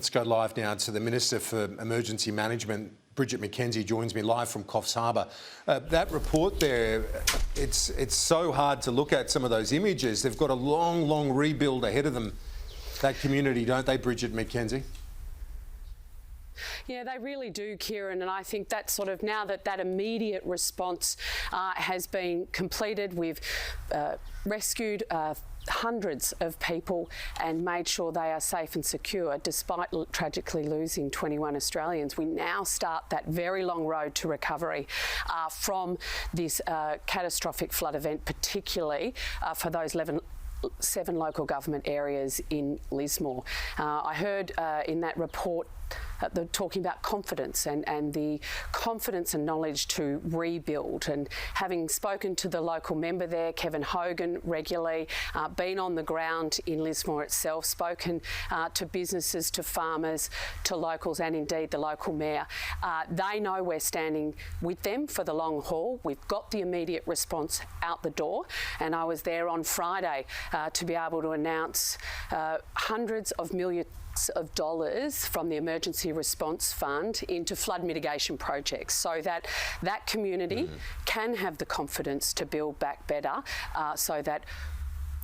Let's go live now to the Minister for Emergency Management. Bridget McKenzie joins me live from Coffs Harbour. That report there, it's so hard to look at some of those images. They've got a long, long rebuild ahead of them, that community, don't they, Bridget McKenzie? Yeah, they really do, Kieran, and I think that sort of now that immediate response has been completed, we've rescued hundreds of people and made sure they are safe and secure despite tragically losing 21 Australians. We now start that very long road to recovery from this catastrophic flood event, particularly for those 7 local government areas in Lismore. I heard in that report talking about confidence and the confidence and knowledge to rebuild. And having spoken to the local member there, Kevin Hogan, regularly, been on the ground in Lismore itself, spoken to businesses, to farmers, to locals and indeed the local mayor. They know we're standing with them for the long haul. We've got the immediate response out the door, and I was there on Friday to be able to announce hundreds of millions of dollars from the Emergency Response Fund into flood mitigation projects so that that community can have the confidence to build back better so that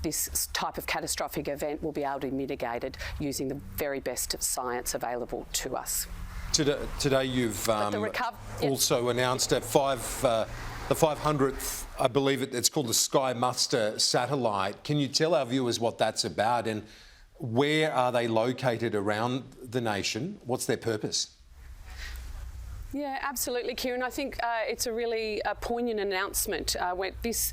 this type of catastrophic event will be able to be mitigated using the very best science available to us. Today you've also announced the 500th, I believe it's called the Sky Muster satellite. Can you tell our viewers what that's about and where are they located around the nation? What's their purpose? Yeah, absolutely, Kieran. I think it's a really poignant announcement when this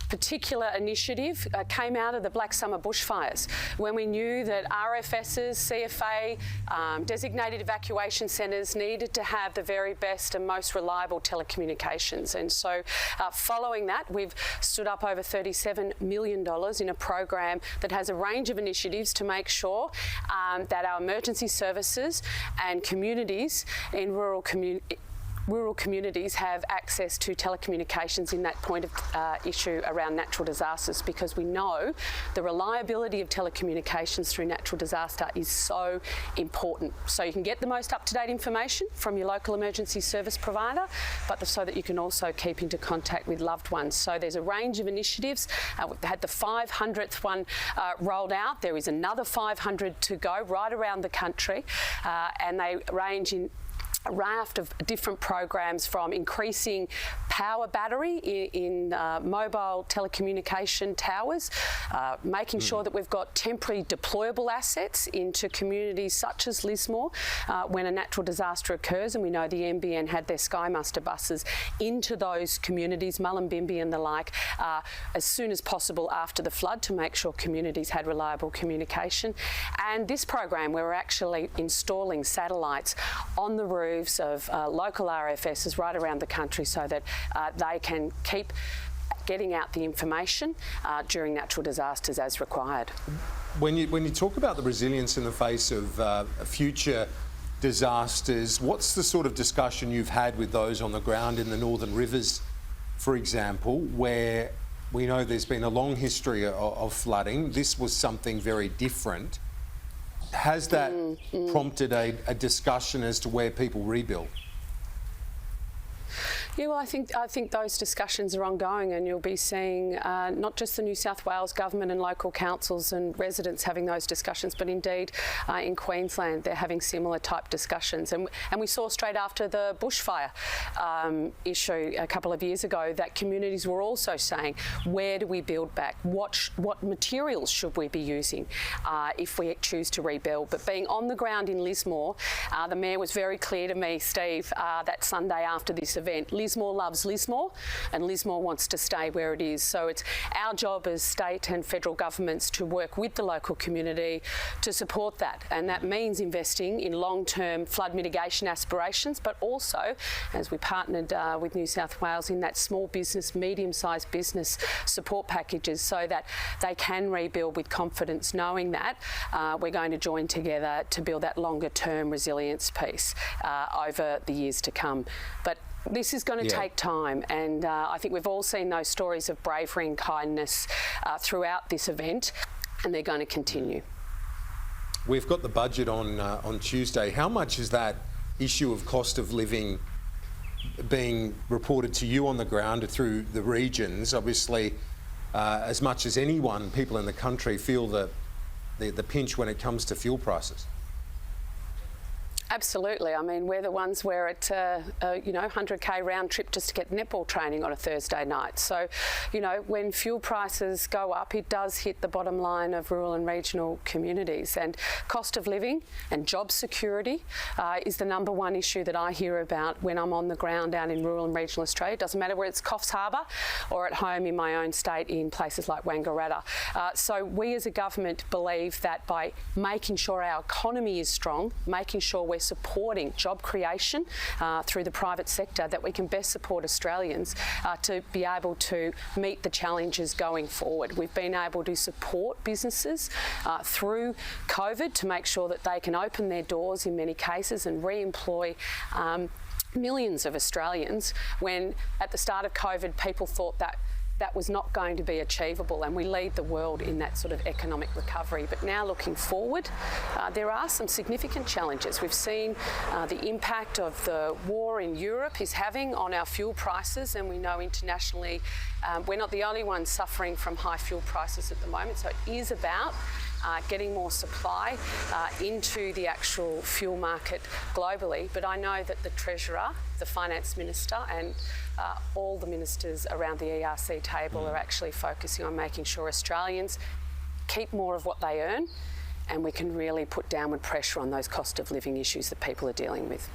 particular initiative came out of the Black Summer bushfires, when we knew that RFSs, CFA, designated evacuation centres needed to have the very best and most reliable telecommunications. And so following that, we've stood up over $37 million in a program that has a range of initiatives to make sure that our emergency services and communities in rural communities have access to telecommunications in that point of issue around natural disasters, because we know the reliability of telecommunications through natural disaster is so important. So you can get the most up-to-date information from your local emergency service provider, but so that you can also keep into contact with loved ones. So there's a range of initiatives. We've had the 500th one rolled out. There is another 500 to go right around the country, and they range in a raft of different programs, from increasing power battery in mobile telecommunication towers, making sure that we've got temporary deployable assets into communities such as Lismore when a natural disaster occurs, and we know the NBN had their Sky Muster buses into those communities, Mullumbimby and the like, as soon as possible after the flood, to make sure communities had reliable communication. And this program, where we're actually installing satellites on the roofs of local RFSs right around the country so that they can keep getting out the information during natural disasters as required. When you talk about the resilience in the face of future disasters, what's the sort of discussion you've had with those on the ground in the Northern Rivers, for example, where we know there's been a long history of flooding? This was something very different. Has that prompted a discussion as to where people rebuild? Yeah, well, I think those discussions are ongoing, and you'll be seeing not just the New South Wales government and local councils and residents having those discussions, but indeed in Queensland they're having similar type discussions. And we saw straight after the bushfire issue a couple of years ago that communities were also saying, where do we build back? What materials should we be using if we choose to rebuild? But being on the ground in Lismore, the Mayor was very clear to me, Steve, that Sunday after this event. Lismore loves Lismore, and Lismore wants to stay where it is. So it's our job as state and federal governments to work with the local community to support that. And that means investing in long-term flood mitigation aspirations, but also, as we partnered with New South Wales, in that small business, medium-sized business support packages so that they can rebuild with confidence, knowing that we're going to join together to build that longer-term resilience piece over the years to come. But this is going to take time, and I think we've all seen those stories of bravery and kindness throughout this event, and they're going to continue. We've got the budget on Tuesday. How much is that issue of cost of living being reported to you on the ground through the regions? Obviously, as much as anyone, people in the country feel the pinch when it comes to fuel prices. Absolutely. I mean, we're the ones where it's a 100k round trip just to get netball training on a Thursday night. So, when fuel prices go up, it does hit the bottom line of rural and regional communities. And cost of living and job security is the number one issue that I hear about when I'm on the ground down in rural and regional Australia. It doesn't matter whether it's Coffs Harbour or at home in my own state in places like Wangaratta. So we as a government believe that by making sure our economy is strong, making sure we're supporting job creation through the private sector, that we can best support Australians to be able to meet the challenges going forward. We've been able to support businesses through COVID to make sure that they can open their doors in many cases and re-employ millions of Australians when at the start of COVID people thought that was not going to be achievable, and we lead the world in that sort of economic recovery. But now looking forward, there are some significant challenges. We've seen the impact of the war in Europe is having on our fuel prices, and we know internationally we're not the only ones suffering from high fuel prices at the moment. So it is about getting more supply into the actual fuel market globally. But I know that the Treasurer, the Finance Minister and all the ministers around the ERC table are actually focusing on making sure Australians keep more of what they earn, and we can really put downward pressure on those cost of living issues that people are dealing with.